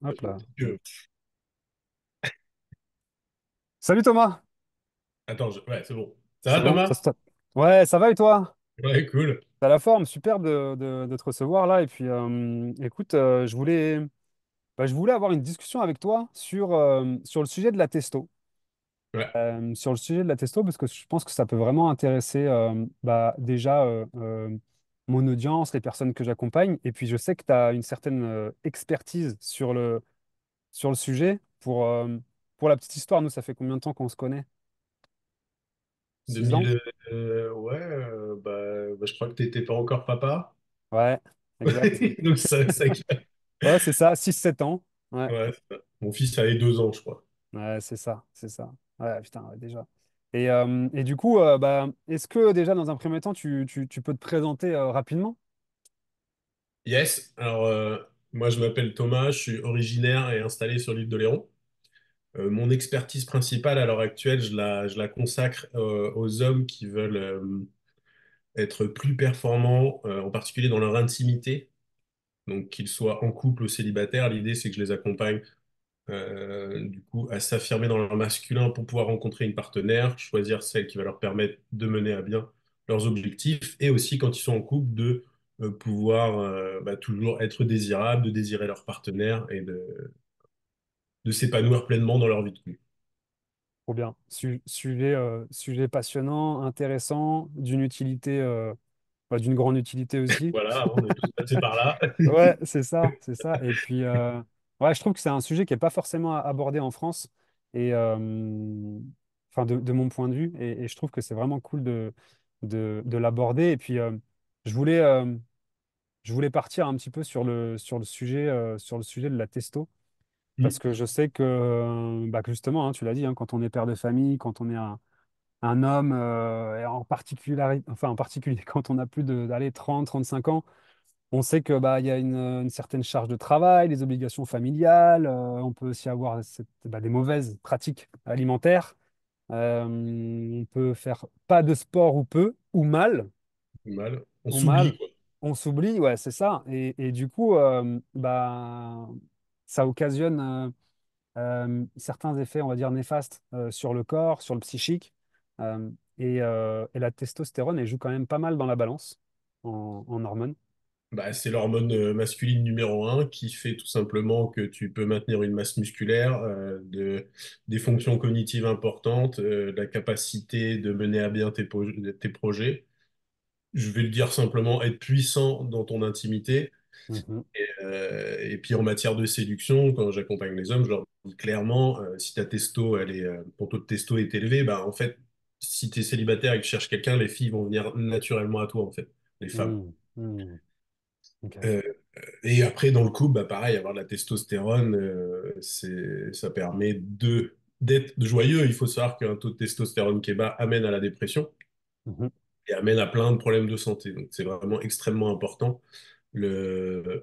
Hop là. Euh, Salut Thomas, Attends, ouais, c'est bon. Ça c'est va, bon? Thomas? Ouais, ça va et toi? Ouais, cool. T'as la forme, super de te recevoir là. Et puis, écoute, je voulais avoir une discussion avec toi sur le sujet de la testo. Ouais, Sur le sujet de la testo, parce que je pense que ça peut vraiment intéresser déjà mon audience, les personnes que j'accompagne. Et puis, je sais que tu as une certaine expertise sur le sujet. Pour la petite histoire, nous, ça fait combien de temps qu'on se connaît? 6 ans? 2000, ouais, je crois que t'étais pas encore papa. Ouais, exact. Donc Ouais, c'est ça, 6 7 ans. Ouais, ouais, c'est ça. Mon fils avait 2 ans, je crois. ouais, c'est ça, c'est ça. Ouais, putain, ouais, déjà. Et du coup, est-ce que déjà, dans un premier temps, tu peux te présenter rapidement? Yes, alors moi je m'appelle Thomas, je suis originaire et installé sur l'île de Léron. Mon expertise principale à l'heure actuelle, je la consacre aux hommes qui veulent être plus performants, en particulier dans leur intimité. Donc qu'ils soient en couple ou célibataires, l'idée c'est que je les accompagne du coup, à s'affirmer dans leur masculin pour pouvoir rencontrer une partenaire, choisir celle qui va leur permettre de mener à bien leurs objectifs, et aussi quand ils sont en couple, de pouvoir toujours être désirable, de désirer leur partenaire et de s'épanouir pleinement dans leur vie de couple. Trop bien. Sujet passionnant, intéressant, d'une grande utilité aussi. Voilà, on est tous passés par là. Ouais, c'est ça, c'est ça. Et puis, ouais, je trouve que c'est un sujet qui n'est pas forcément abordé en France, et enfin, de mon point de vue, et je trouve que c'est vraiment cool de l'aborder. Et puis, je voulais, euh, je voulais partir un petit peu sur le sujet de la testo, parce Mm. que je sais que justement, hein, tu l'as dit, hein, quand on est père de famille, quand on est un homme, et en particulier quand on a plus d'aller 30 35 ans. On sait que il y a une certaine charge de travail, des obligations familiales. On peut aussi avoir des mauvaises pratiques alimentaires. On peut faire pas de sport ou peu, ou mal, Mal. On ou mal. s'oublie, quoi. On s'oublie, ouais, c'est ça. Et du coup, ça occasionne certains effets, on va dire, néfastes sur le corps, sur le psychique. Et la testostérone, elle joue quand même pas mal dans la balance en hormones. Bah, c'est l'hormone masculine numéro un qui fait tout simplement que tu peux maintenir une masse musculaire, des fonctions cognitives importantes, la capacité de mener à bien tes projets. Je vais le dire simplement, être puissant dans ton intimité. Mhm. Et puis en matière de séduction, quand j'accompagne les hommes, je leur dis clairement, si ta testo, ton taux de testo est élevé, bah, en fait, si tu es célibataire et que tu cherches quelqu'un, les filles vont venir naturellement à toi, en fait, les femmes. Mhm. Mhm. Ok. Euh, Et après, dans le couple, bah, pareil, avoir de la testostérone, ça permet d'être joyeux. Il faut savoir qu'un taux de testostérone qui est bas amène à la dépression Mhm. et amène à plein de problèmes de santé. Donc, c'est vraiment extrêmement important.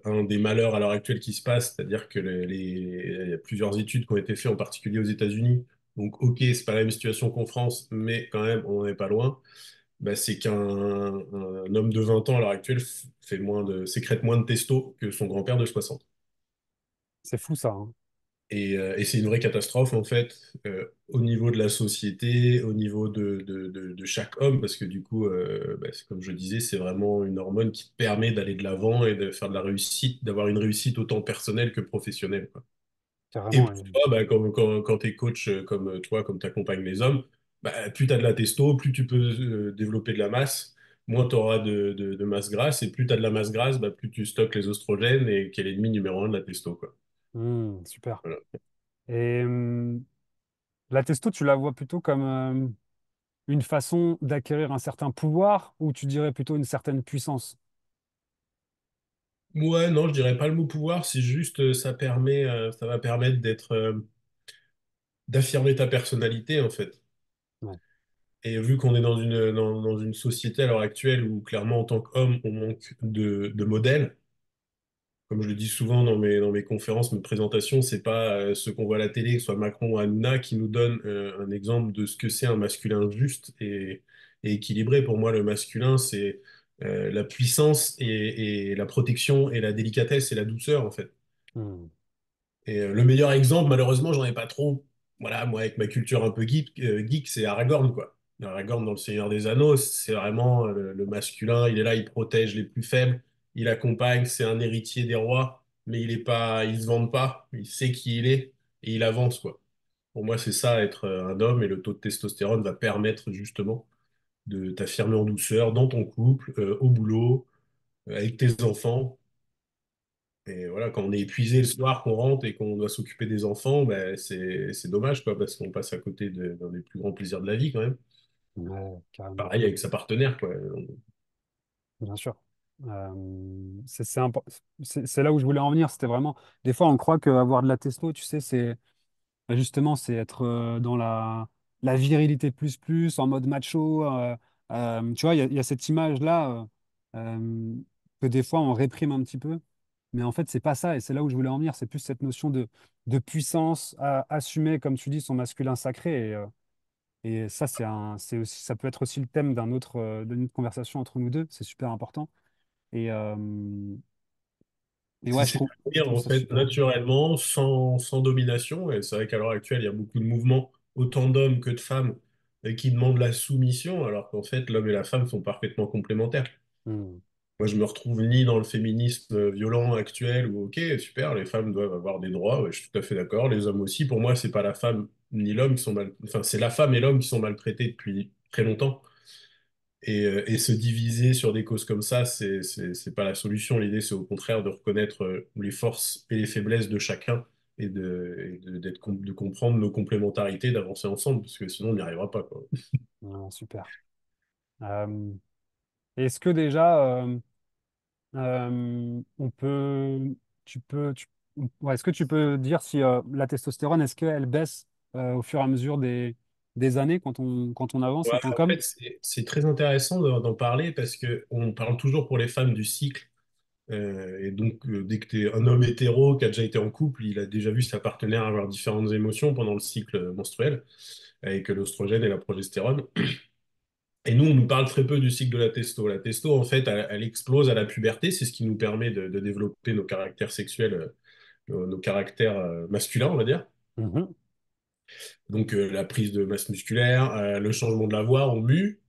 Un des malheurs à l'heure actuelle qui se passe, c'est-à-dire que il y a plusieurs études qui ont été faites, en particulier aux États-Unis. Donc, ok, c'est pas la même situation qu'en France, mais quand même, on n'en est pas loin. Bah, c'est qu'un homme de 20 ans à l'heure actuelle sécrète moins de testo que son grand-père de 60. C'est fou ça, hein. Et c'est une vraie catastrophe, en fait, au niveau de la société, au niveau de chaque homme, parce que du coup, comme je disais, c'est vraiment une hormone qui te permet d'aller de l'avant et de faire de la réussite, d'avoir une réussite autant personnelle que professionnelle, quoi. Et Carrément. pour toi, quand tu es coach comme toi, comme tu accompagnes les hommes, bah, plus tu as de la testo, plus tu peux développer de la masse, moins tu auras de masse grasse, et plus tu as de la masse grasse, bah, plus tu stockes les oestrogènes, et qui est l'ennemi numéro un de la testo, quoi. Super. Voilà. Et la testo, tu la vois plutôt comme une façon d'acquérir un certain pouvoir, ou tu dirais plutôt une certaine puissance? Ouais, non, je dirais pas le mot pouvoir, c'est juste ça va permettre d'affirmer ta personnalité en fait. Ouais. Et vu qu'on est dans une société à l'heure actuelle où clairement en tant qu'homme on manque de modèles, comme je le dis souvent dans mes conférences, mes présentations, c'est pas ce qu'on voit à la télé, que ce soit Macron ou Hanouna, qui nous donne un exemple de ce que c'est un masculin juste et équilibré. Pour moi, le masculin, c'est la puissance et la protection et la délicatesse et la douceur en fait. Hmm. Et le meilleur exemple, malheureusement, j'en ai pas trop. Voilà, moi, avec ma culture un peu geek, c'est Aragorn, quoi. Aragorn dans Le Seigneur des Anneaux, c'est vraiment le masculin. Il est là, il protège les plus faibles, il accompagne, c'est un héritier des rois, mais il est pas, il se vante pas, il sait qui il est et il avance, quoi. Pour moi, c'est ça, être un homme, et le taux de testostérone va permettre justement de t'affirmer en douceur dans ton couple, au boulot, avec tes enfants. Et voilà, quand on est épuisé le soir, qu'on rentre et qu'on doit s'occuper des enfants, ben, c'est dommage, quoi, parce qu'on passe à côté d'un des plus grands plaisirs de la vie, quand même. Ouais, carrément. Pareil avec sa partenaire, quoi. Bien sûr. C'est là où je voulais en venir. C'était vraiment. Des fois, on croit qu'avoir de la testo, tu sais, justement, c'est être dans la virilité plus plus, en mode macho. Tu vois, il y a cette image-là que des fois, on réprime un petit peu. Mais en fait, c'est pas ça. Et c'est là où je voulais en venir. C'est plus cette notion de puissance à assumer, comme tu dis, son masculin sacré. Et ça, c'est aussi, ça peut être aussi le thème d'une autre conversation entre nous deux. C'est super important. Et, euh, et ouais, C'est je devenir, trouve en ça fait, super. naturellement, sans domination. Et c'est vrai qu'à l'heure actuelle, il y a beaucoup de mouvements, autant d'hommes que de femmes, qui demandent la soumission, alors qu'en fait, l'homme et la femme sont parfaitement complémentaires. Hmm. Moi, je me retrouve ni dans le féminisme violent actuel où, ok, super, les femmes doivent avoir des droits, ouais, je suis tout à fait d'accord, les hommes aussi. Pour moi, c'est pas la femme ni l'homme qui sont mal, enfin, c'est la femme et l'homme qui sont maltraités depuis très longtemps. Et se diviser sur des causes comme ça, c'est pas la solution. L'idée, c'est au contraire de reconnaître les forces et les faiblesses de chacun de comprendre nos complémentarités, d'avancer ensemble, parce que sinon, on n'y arrivera pas, quoi. Non, super. Euh, Est-ce que déjà, on peut, tu peux, tu- ouais, est-ce que tu peux dire si la testostérone, est-ce qu'elle baisse au fur et à mesure des années quand on avance Ouais, en tant en qu'homme? fait, c'est très intéressant d'en parler parce que on parle toujours pour les femmes du cycle. Et donc, dès que tu es un homme hétéro qui a déjà été en couple, il a déjà vu sa partenaire avoir différentes émotions pendant le cycle menstruel, avec l'oestrogène et la progestérone. Et nous, on nous parle très peu du cycle de la testo. La testo, en fait, elle explose à la puberté. C'est ce qui nous permet de développer nos caractères sexuels, nos caractères masculins, on va dire. Mhm, Donc, la prise de masse musculaire, le changement de la voix, on mue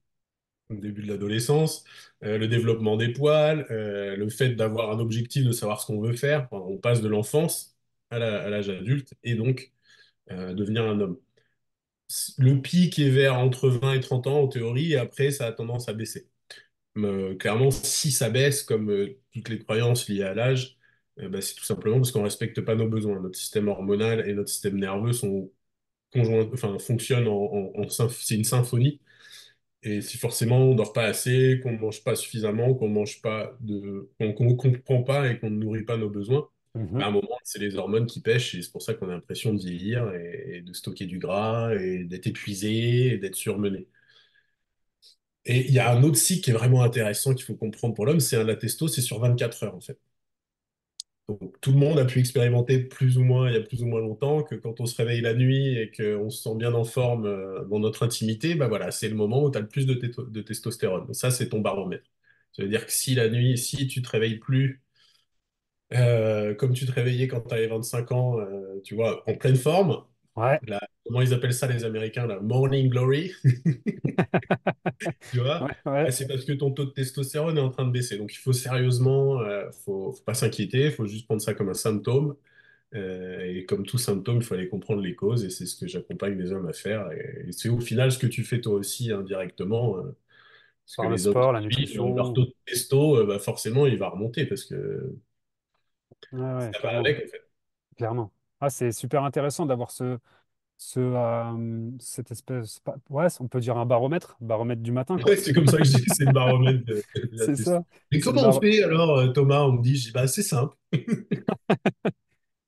au début de l'adolescence, le développement des poils, le fait d'avoir un objectif, de savoir ce qu'on veut faire. Enfin, on passe de l'enfance à l'âge adulte et donc devenir un homme. Le pic est vers entre 20 et 30 ans en théorie, et après, ça a tendance à baisser. Clairement, si ça baisse, comme toutes les croyances liées à l'âge, bah, c'est tout simplement parce qu'on ne respecte pas nos besoins. Notre système hormonal et notre système nerveux sont enfin, fonctionnent c'est une symphonie. Et si forcément on dort pas assez, qu'on ne mange pas suffisamment, qu'on comprend pas et qu'on ne nourrit pas nos besoins, mhm, bah, à un moment, c'est les hormones qui pêchent et c'est pour ça qu'on a l'impression de vieillir et de stocker du gras et d'être épuisé et d'être surmené. Et il y a un autre cycle qui est vraiment intéressant qu'il faut comprendre pour l'homme, c'est la testo, c'est sur 24 heures en fait. Donc, tout le monde a pu expérimenter plus ou moins, il y a plus ou moins longtemps, que quand on se réveille la nuit et qu'on se sent bien en forme dans notre intimité, bah voilà, c'est le moment où tu as le plus de testostérone. Donc ça, c'est ton baromètre. Ça veut dire que si la nuit, si tu te réveilles plus comme tu te réveillais quand tu avais 25 ans, tu vois, en pleine forme, ouais. comment ils appellent ça les Américains, la morning glory, tu vois, Ouais, ouais. bah, c'est parce que ton taux de testostérone est en train de baisser. Donc il faut sérieusement, faut pas s'inquiéter, il faut juste prendre ça comme un symptôme. Et comme tout symptôme, il faut aller comprendre les causes, et c'est ce que j'accompagne les hommes à faire. Et c'est au final ce que tu fais toi aussi indirectement, parce que Par le les hommes qui sport, la suivent, leur nutrition. taux de testo, bah forcément, il va remonter parce que Ouais, ouais, ça va clairement, avec, en fait. clairement. Ah, c'est super intéressant d'avoir cette espèce, ouais, on peut dire un baromètre du matin, quoi. Ouais, c'est comme ça que je dis, c'est le baromètre de la C'est testo. ça. Et C'est le comment on bar. fait alors, Thomas? On me dit, je dis, bah, c'est simple.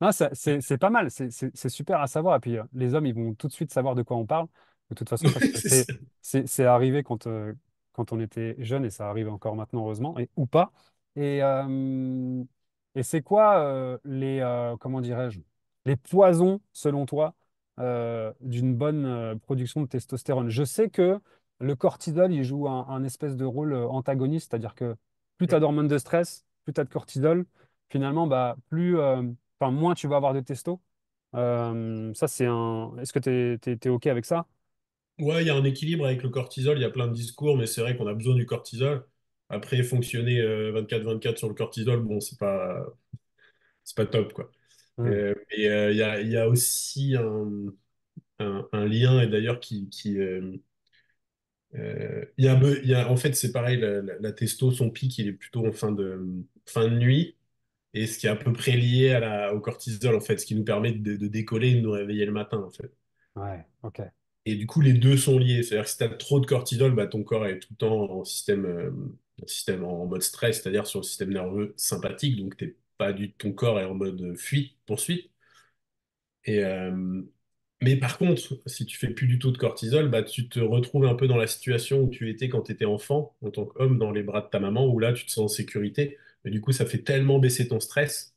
Ah, c'est pas mal, c'est super à savoir. Et puis, les hommes, ils vont tout de suite savoir de quoi on parle, de toute façon, parce Ouais, que c'est ça. c'est arrivé quand on était jeune et ça arrive encore maintenant, heureusement, ou pas. Et, euh, et c'est quoi comment dirais-je, les poisons, selon toi, d'une bonne production de testostérone? Je sais que le cortisol, il joue un espèce de rôle antagoniste, c'est-à-dire que plus tu as Ouais. d'hormones de stress, plus tu as de cortisol, finalement, bah, plus enfin, moins tu vas avoir de testo. Ça, c'est un. Est-ce que t'es OK avec ça? Ouais, il y a un équilibre avec le cortisol, il y a plein de discours, mais c'est vrai qu'on a besoin du cortisol. Après, fonctionner 24/24 sur le cortisol, bon, c'est pas top, quoi. Hmm. Mais il y a aussi un lien, et d'ailleurs, il y a, en fait, c'est pareil, la testo, son pic, il est plutôt en fin de nuit, et ce qui est à peu près lié au cortisol, en fait, ce qui nous permet de décoller et de nous réveiller le matin, en fait. Ouais, OK. Et du coup, les deux sont liés. C'est-à-dire que si tu as trop de cortisol, bah, ton corps est tout le temps en système en mode stress, c'est-à-dire sur le système nerveux sympathique. Donc, ton corps est en mode fuite, poursuite. Et, mais par contre, si tu fais plus du tout de cortisol, bah, tu te retrouves un peu dans la situation où tu étais quand tu étais enfant, en tant qu'homme, dans les bras de ta maman, où là, tu te sens en sécurité. Mais du coup, ça fait tellement baisser ton stress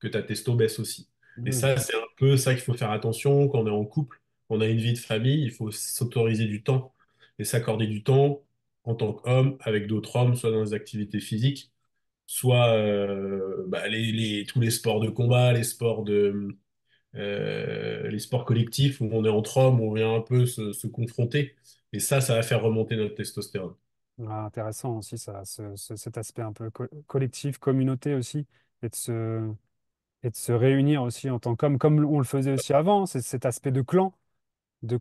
que ta testo baisse aussi. Et Hmm. ça, c'est un peu ça qu'il faut faire attention quand on est en couple, quand on a une vie de famille, il faut s'autoriser du temps et s'accorder du temps en tant qu'homme avec d'autres hommes, soit dans les activités physiques, soit bah, tous les sports de combat, les sports collectifs où on est entre hommes, où on vient un peu se confronter. Et ça va faire remonter notre testostérone. Ah, intéressant aussi, ça, cet aspect un peu collectif, communauté aussi, et et de se réunir aussi en tant qu'homme, comme on le faisait aussi avant, c'est cet aspect de clan, de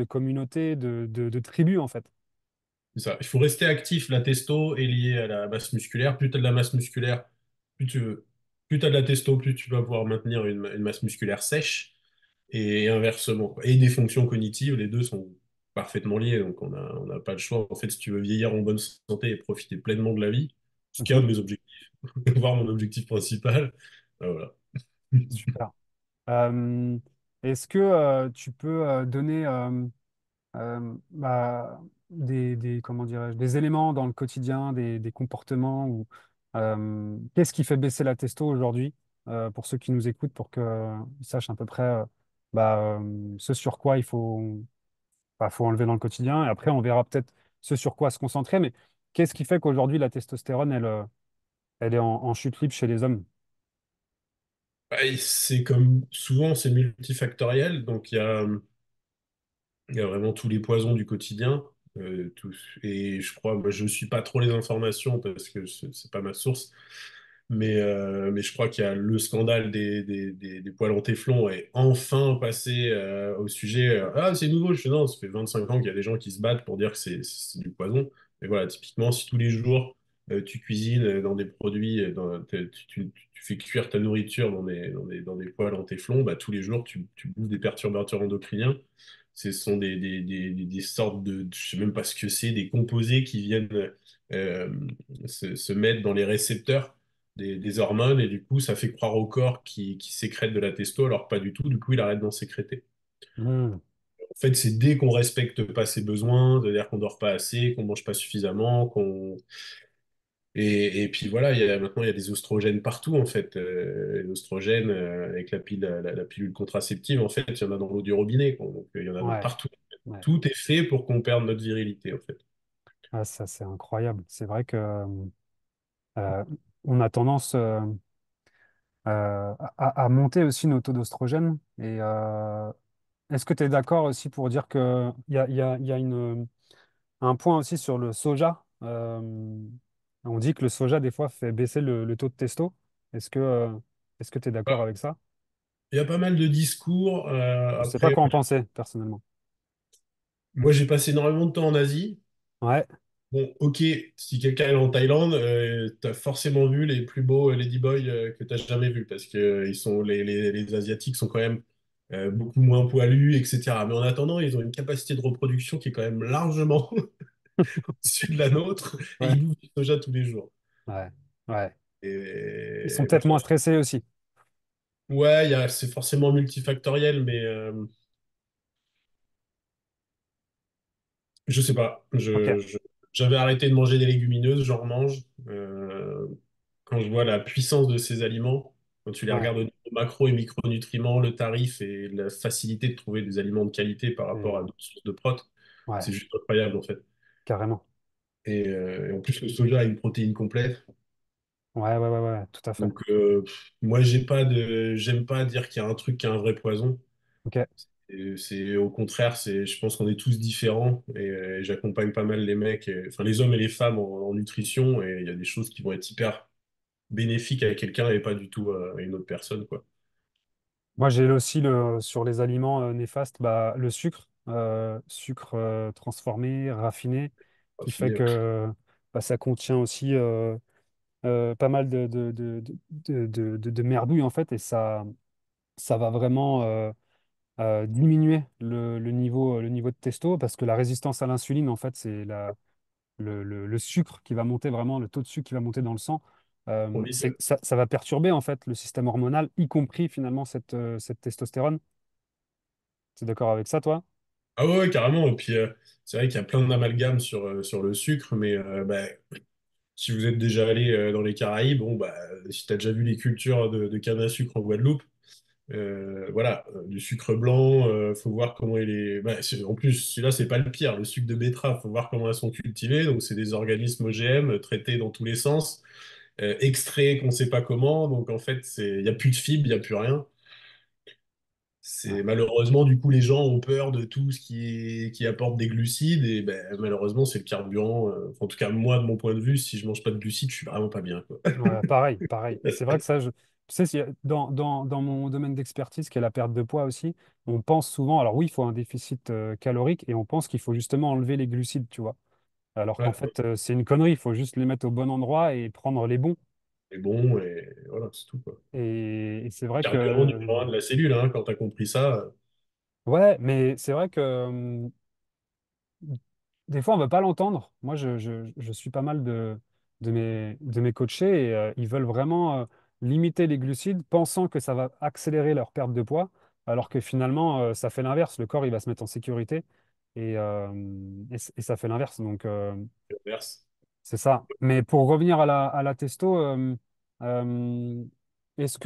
communauté, de tribu, en fait. C'est ça. Il faut rester actif. La testo est liée à la masse musculaire. Plus tu as de la masse musculaire, plus tu veux. Plus tu as de la testo, plus tu vas pouvoir maintenir une masse musculaire sèche et inversement, quoi. Et des fonctions cognitives, les deux sont parfaitement liés. Donc on n'a pas le choix. En fait, si tu veux vieillir en bonne santé et profiter pleinement de la vie, ce qui est un Mhm. de mes objectifs, voire mon objectif principal, voilà. Super. Euh, Est-ce que tu peux donner comment dirais-je, des éléments dans le quotidien, des comportements ou qu'est-ce qui fait baisser la testo aujourd'hui pour ceux qui nous écoutent, pour qu'ils sachent à peu près ce sur quoi faut enlever dans le quotidien. Et après, on verra peut-être ce sur quoi se concentrer. Mais qu'est-ce qui fait qu'aujourd'hui, la testostérone, elle est en chute libre chez les hommes? Bah, et c'est comme souvent, c'est multifactoriel. Donc il y a vraiment tous les poisons du quotidien. Et je crois, moi, je suis pas trop les informations parce que c'est pas ma source, mais je crois qu'il y a le scandale des poêles en téflon est enfin passé au sujet. Ah, c'est nouveau. Je fais non, ça fait 25 ans qu'il y a des gens qui se battent pour dire que c'est du poison. Mais voilà, typiquement, si tous les jours tu cuisines dans des produits, tu fais cuire ta nourriture dans des poêles en téflon, bah, tous les jours tu bouffes des perturbateurs endocriniens. Ce sont des sortes je sais même pas ce que c'est, des composés qui viennent euh, se mettre dans les récepteurs des hormones et du coup, ça fait croire au corps qui sécrète de la testo, alors pas du tout, du coup, il arrête d'en sécréter. Hmm. En fait, c'est dès qu'on respecte pas ses besoins, c'est-à-dire qu'on dort pas assez, qu'on mange pas suffisamment, et puis voilà, maintenant il y a des oestrogènes partout en fait. Les oestrogènes avec la pilule contraceptive, en fait, il y en a dans l'eau du robinet, quoi. Donc il y en a Ouais, partout. ouais. Tout est fait pour qu'on perde notre virilité en fait. Ah, ça, c'est incroyable. C'est vrai que euh, on a tendance à monter aussi nos taux d'oestrogène. Et est-ce que tu es d'accord aussi pour dire qu'il y a un point aussi sur le soja? On dit que le soja, des fois, fait baisser le taux de testo. Est-ce que tu es d'accord Alors, avec ça? il y a pas mal de discours. Je ne sais pas Après, quoi en penser, personnellement. moi j'ai passé énormément de temps en Asie. Ouais. Bon, ok, si quelqu'un est en Thaïlande, t'as forcément vu les plus beaux ladyboys que t'as jamais vus, parce que les Asiatiques sont quand même beaucoup moins poilus, etc. Mais en attendant, ils ont une capacité de reproduction qui est quand même largement au-dessus de la nôtre, et Ouais. ils bouffent du soja tous les jours. Ouais. Ouais. Ils sont Et moi, peut-être moins stressés aussi. ouais, c'est forcément multifactoriel, mais je sais pas. Ok. J'avais arrêté de manger des légumineuses, j'en remange. Quand je vois la puissance de ces aliments, quand tu les Ouais. regardes au niveau macro et micronutriments, le tarif et la facilité de trouver des aliments de qualité par rapport à Et- d'autres sources de prot, ouais, c'est juste incroyable en fait. carrément. Et en plus, le soja a une protéine complète. Ouais, ouais, ouais, ouais, tout à fait. Donc, moi, j'aime pas dire qu'il y a un truc qui a un vrai poison. Ok. Et c'est au contraire, je pense qu'on est tous différents et j'accompagne pas mal les mecs, enfin les hommes et les femmes en nutrition et il y a des choses qui vont être hyper bénéfiques à quelqu'un et pas du tout à une autre personne, quoi. Moi, j'ai aussi sur les aliments néfastes, bah, le sucre, sucre transformé, raffiné, qui fait Raffiné, ouais. que bah, ça contient aussi pas mal de merdouille en fait, et ça va vraiment diminuer le niveau de testo, parce que la résistance à l'insuline, en fait, c'est le sucre qui va monter vraiment, le taux de sucre qui va monter dans le sang. Ça va perturber en fait le système hormonal, y compris finalement cette testostérone. Tu es d'accord avec ça, toi? Ah ouais, ouais, carrément. Et puis, c'est vrai qu'il y a plein d'amalgames sur le sucre, mais bah, si vous êtes déjà allé dans les Caraïbes, bon, bah, si tu as déjà vu les cultures de canne à sucre en Guadeloupe, voilà, du sucre blanc, faut voir comment il est. Bah, en plus, celui-là, c'est pas le pire. Le sucre de betterave, faut voir comment elles sont cultivées. Donc, c'est des organismes OGM traités dans tous les sens, extraits qu'on sait pas comment. Donc, en fait, il y a plus de fibres, il y a plus rien. Ouais. C'est malheureusement, du coup, les gens ont peur de tout ce qui apporte des glucides et ben, malheureusement, c'est le carburant. En tout cas, moi, de mon point de vue, si je mange pas de glucides, je suis vraiment pas bien, quoi. Ouais, pareil, pareil. Et c'est vrai que ça, tu sais, dans mon domaine d'expertise, qui est la perte de poids aussi, on pense souvent, alors oui, il faut un déficit calorique, et on pense qu'il faut justement enlever les glucides, tu vois. Alors qu'en Ouais, fait, c'est une connerie, il faut juste les mettre au bon endroit et prendre les bons. c'est bon et voilà, c'est tout, quoi. Et c'est vrai Carburant que, numéro un de la cellule, hein, quand tu as compris ça. ouais, mais c'est vrai que des fois, on ne veut pas l'entendre. Moi, je suis pas mal de mes coachés, et ils veulent vraiment limiter les glucides, pensant que ça va accélérer leur perte de poids, alors que finalement, ça fait l'inverse. Le corps, il va se mettre en sécurité, et ça fait l'inverse. Donc, L'inverse. c'est ça. Mais pour revenir à la testo, est-ce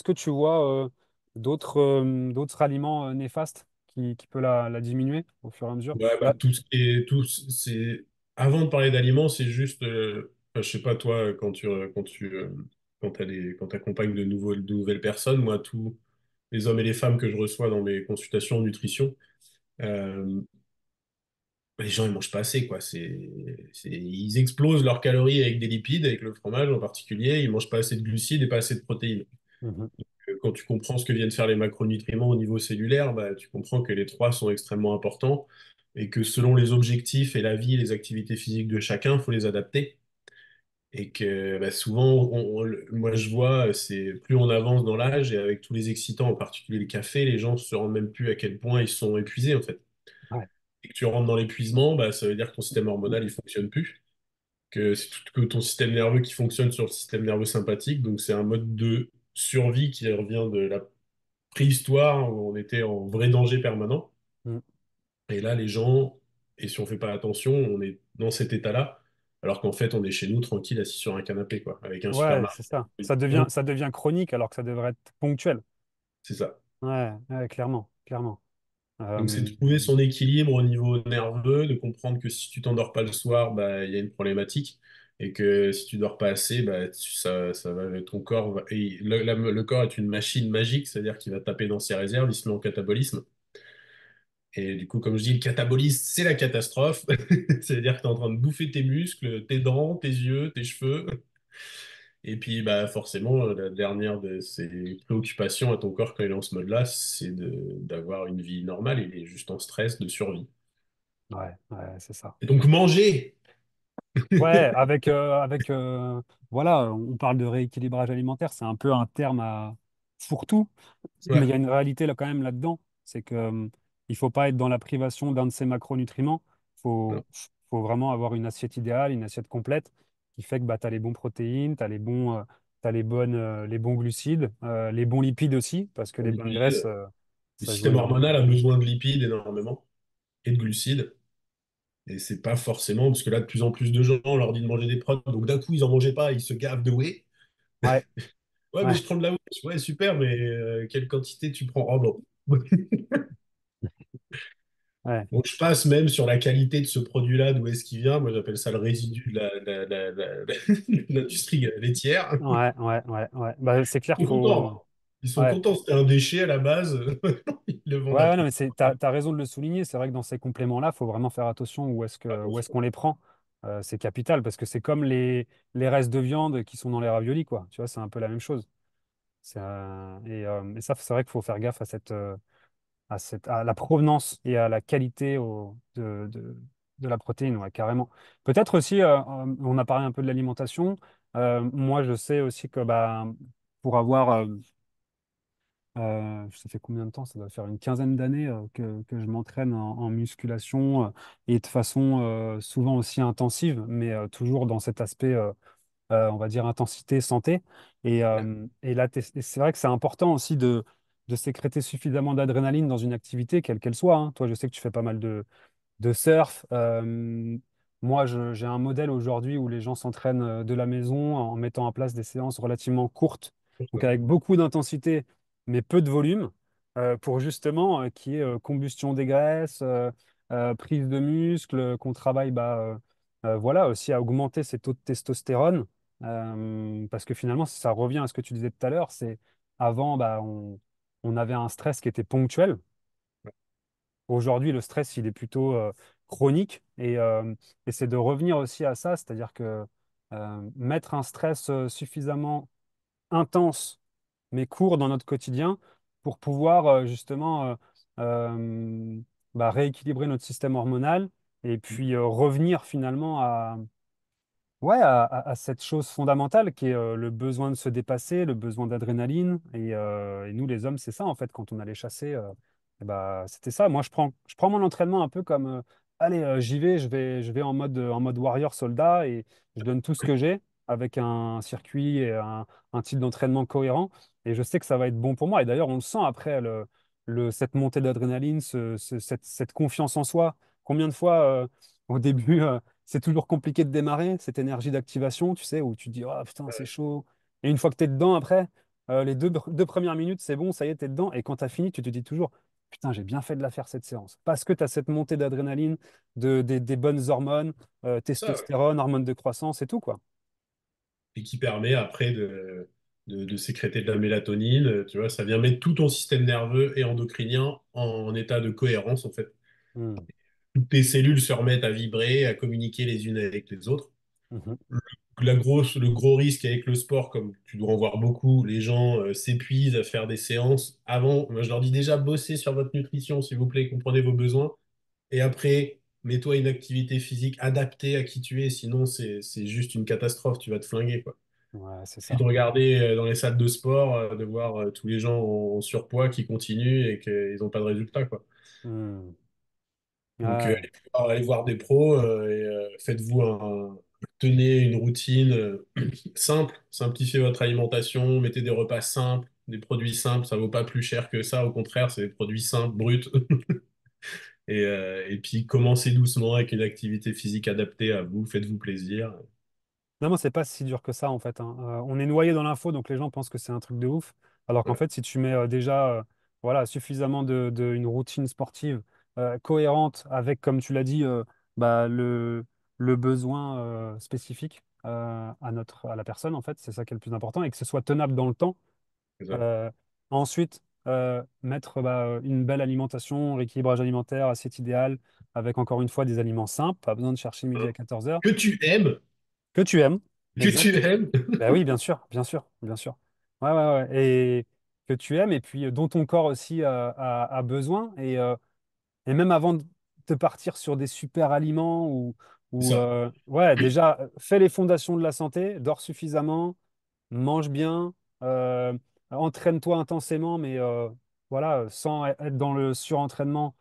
que tu vois d'autres aliments néfastes qui peuvent la diminuer au fur et à mesure? Ouais, bah, Bah, tout ce qui est, tout, c'est, avant de parler d'aliments, c'est juste, enfin, je sais pas, toi, quand quand t'accompagnes de nouvelles personnes, moi, tous les hommes et les femmes que je reçois dans mes consultations en nutrition, euh, les gens, ils mangent pas assez, quoi. Ils explosent leurs calories avec des lipides, avec le fromage en particulier. Ils mangent pas assez de glucides et pas assez de protéines. mhm. Quand tu comprends ce que viennent faire les macronutriments au niveau cellulaire, bah, tu comprends que les trois sont extrêmement importants et que selon les objectifs et la vie et les activités physiques de chacun, il faut les adapter. Et que bah, souvent, moi je vois, c'est plus on avance dans l'âge et avec tous les excitants, en particulier le café, les gens se rendent même plus à quel point ils sont épuisés en fait. Ouais. Et que tu rentres dans l'épuisement, bah, ça veut dire que ton système hormonal il fonctionne plus, que c'est tout que ton système nerveux qui fonctionne sur le système nerveux sympathique. Donc c'est un mode de survie qui revient de la préhistoire où on était en vrai danger permanent. Mm. Et là, les gens, et si on fait pas attention, on est dans cet état-là, alors qu'en fait, on est chez nous tranquille, assis sur un canapé, quoi, avec un Ouais, supermarché. c'est ça. Ça devient chronique alors que ça devrait être ponctuel. C'est ça. Ouais, ouais, clairement, clairement. Donc, c'est de Euh, trouver son équilibre au niveau nerveux, de comprendre que si tu t'endors pas le soir, bah, il y a une problématique. Et que si tu dors pas assez, bah, ça va, ton corps et le corps est une machine magique, c'est-à-dire qu'il va taper dans ses réserves, il se met en catabolisme. Et du coup, comme je dis, le catabolisme, c'est la catastrophe. C'est-à-dire que tu es en train de bouffer tes muscles, tes dents, tes yeux, tes cheveux. Et puis, bah, forcément, la dernière de ces préoccupations à ton corps quand il est en ce mode-là, c'est d'avoir une vie normale. Il est juste en stress de survie. ouais, ouais, c'est ça. Et donc, manger! Ouais, voilà, on parle de rééquilibrage alimentaire, c'est un peu un terme à fourre-tout, mais il y Ouais, a une réalité là, quand même là-dedans, c'est que il faut pas être dans la privation d'un de ces macronutriments, non, faut, faut vraiment avoir une assiette idéale, une assiette complète, qui fait que bah, tu as les bons protéines, tu as t'as les bons glucides, les bons lipides aussi, parce que on les dit bonnes graisses, le ça joue système énormément. hormonal a besoin de lipides énormément et de glucides. Et c'est pas forcément, parce que là, de plus en plus de gens, on leur dit de manger des protéines, donc d'un coup, ils en mangeaient pas, ils se gavent de whey. Ouais, Ouais, mais ouais. je prends de la whey. Ouais, super, mais quelle quantité tu prends? Oh non. Ouais. Donc, je passe même sur la qualité de ce produit-là, d'où est-ce qu'il vient. Moi, j'appelle ça le résidu de de l'industrie laitière. Ouais, ouais, ouais, ouais. Bah, c'est clair, Ils sont faut. contents. Ils sont Ouais. contents. C'était un déchet à la base. Ils le Ouais, vendent à ouais, non, prix. mais t'as raison de le souligner. C'est vrai que dans ces compléments-là, il faut vraiment faire attention où est-ce Attention. qu'on les prend. C'est capital parce que c'est comme les restes de viande qui sont dans les raviolis, quoi. Tu vois, c'est un peu la même chose. Et ça, c'est vrai qu'il faut faire gaffe à la provenance et à la qualité de la protéine, ouais, carrément. Peut-être aussi, on a parlé un peu de l'alimentation. Moi, je sais aussi que bah, pour avoir ça fait combien de temps? Ça doit faire une quinzaine d'années que je m'entraîne en musculation et de façon souvent aussi intensive, mais toujours dans cet aspect, on va dire, intensité, santé. Et là, et c'est vrai que c'est important aussi de sécréter suffisamment d'adrénaline dans une activité, quelle qu'elle soit, hein. Toi, je sais que tu fais pas mal de surf. Moi, j'ai un modèle aujourd'hui où les gens s'entraînent de la maison en mettant en place des séances relativement courtes, donc avec beaucoup d'intensité, mais peu de volume, pour justement qu'il y ait combustion des graisses, prise de muscle, qu'on travaille bah, voilà, aussi à augmenter ces taux de testostérone, parce que finalement, ça revient à ce que tu disais tout à l'heure, c'est avant, bah, on avait un stress qui était ponctuel. Aujourd'hui, le stress, il est plutôt chronique et c'est de revenir aussi à ça, c'est-à-dire que mettre un stress suffisamment intense mais court dans notre quotidien pour pouvoir justement euh, bah, rééquilibrer notre système hormonal et puis revenir finalement ouais, à cette chose fondamentale qui est le besoin de se dépasser, le besoin d'adrénaline. Et nous, les hommes, c'est ça, en fait, quand on allait chasser, eh bah, c'était ça. Moi, je prends mon entraînement un peu comme, allez, j'y vais, je vais en mode warrior soldat et je donne tout ce que j'ai avec un circuit et un type d'entraînement cohérent. Et je sais que ça va être bon pour moi. Et d'ailleurs, on le sent après, cette montée d'adrénaline, cette confiance en soi. Combien de fois, au début, c'est toujours compliqué de démarrer, cette énergie d'activation, tu sais, où tu te dis, oh putain, c'est chaud. Et une fois que tu es dedans, après, les deux premières minutes, c'est bon, ça y est, tu es dedans. Et quand tu as fini, tu te dis toujours, putain, j'ai bien fait de la faire cette séance. Parce que tu as cette montée d'adrénaline, des bonnes hormones, Ça, ouais. testostérone, hormones de croissance et tout, quoi. Et qui permet après de sécréter de la mélatonine. Tu vois, ça vient mettre tout ton système nerveux et endocrinien en état de cohérence, en fait. Hmm. Toutes tes cellules se remettent à vibrer, à communiquer les unes avec les autres. Mhm. Le gros risque avec le sport, comme tu dois en voir beaucoup, les gens s'épuisent à faire des séances. Avant, moi, je leur dis déjà, bossez sur votre nutrition, s'il vous plaît, comprenez vos besoins. Et après, mets-toi une activité physique adaptée à qui tu es, sinon c'est juste une catastrophe, tu vas te flinguer, quoi. Ouais, c'est Puis ça. de regarder dans les salles de sport, de voir tous les gens en surpoids qui continuent et qu'ils n'ont pas de résultat, quoi. Hmm. Donc, Ouais. allez voir des pros faites-vous tenez une routine simple, simplifiez votre alimentation, mettez des repas simples, des produits simples, ça vaut pas plus cher que ça, au contraire, c'est des produits simples, bruts. Et puis, commencez doucement avec une activité physique adaptée à vous, faites-vous plaisir. Non, moi, c'est pas si dur que ça, en fait, hein. On est noyé dans l'info, donc les gens pensent que c'est un truc de ouf. Alors qu'en Ouais, fait, si tu mets déjà voilà, suffisamment une routine sportive cohérente avec, comme tu l'as dit, bah, le besoin spécifique à la personne, en fait, c'est ça qui est le plus important, et que ce soit tenable dans le temps. c'est ça. Euh, Ensuite, mettre bah, une belle alimentation, rééquilibrage alimentaire, assiette idéale, avec encore une fois des aliments simples, pas besoin de chercher midi Hein. à 14 heures Que tu aimes, que tu aimes, que tu exact. aimes. Ben oui, bien sûr, bien sûr, bien sûr. Ouais, ouais, ouais. Et que tu aimes et puis dont ton corps aussi a besoin. Et même avant de te partir sur des super aliments C'est ou ça. ouais, déjà, fais les fondations de la santé, dors suffisamment, mange bien, euh, entraîne-toi intensément, mais voilà, sans être dans le surentraînement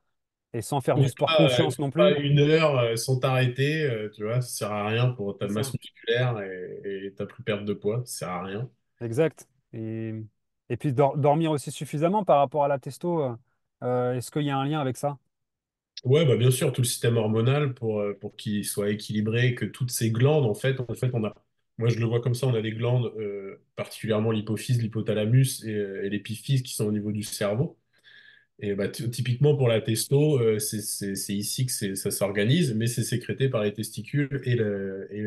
et sans faire du sport confiance non Cours pas plus. 1 heure sans t'arrêter, tu vois, ça sert à rien pour ta C'est ça. masse musculaire et ta plus perte de poids, ça sert à rien. Exact. Et puis dormir aussi suffisamment par rapport à la testo, est-ce qu'il y a un lien avec ça? Ouais, bah bien sûr, tout le système hormonal pour qu'il soit équilibré, que toutes ces glandes, en fait, moi je le vois comme ça, on a des glandes, particulièrement l'hypophyse, l'hypothalamus et l'épiphyse qui sont au niveau du cerveau. Et bah, typiquement pour la testo, c'est ici que ça s'organise, mais c'est sécrété par les testicules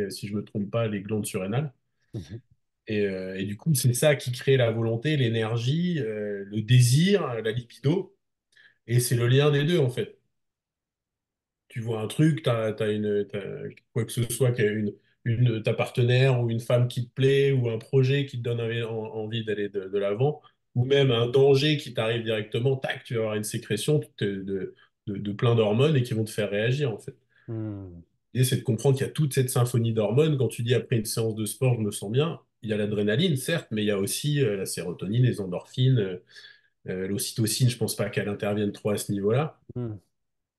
si je me trompe pas, les glandes surrénales. Mhm. Et du coup, c'est ça qui crée la volonté, l'énergie, le désir, la libido. Et c'est le lien des deux, en fait. Tu vois un truc, quoi que ce soit, ta partenaire ou une femme qui te plaît, ou un projet qui te donne envie d'aller de l'avant, ou même un danger qui t'arrive directement, tac, tu vas avoir une sécrétion de plein d'hormones et qui vont te faire réagir, en fait. Hmm. Et c'est de comprendre qu'il y a toute cette symphonie d'hormones. Quand tu dis après une séance de sport, je me sens bien, il y a l'adrénaline, certes, mais il y a aussi la sérotonine, les endorphines, l'ocytocine, je pense pas qu'elle intervienne trop à ce niveau-là. Hmm.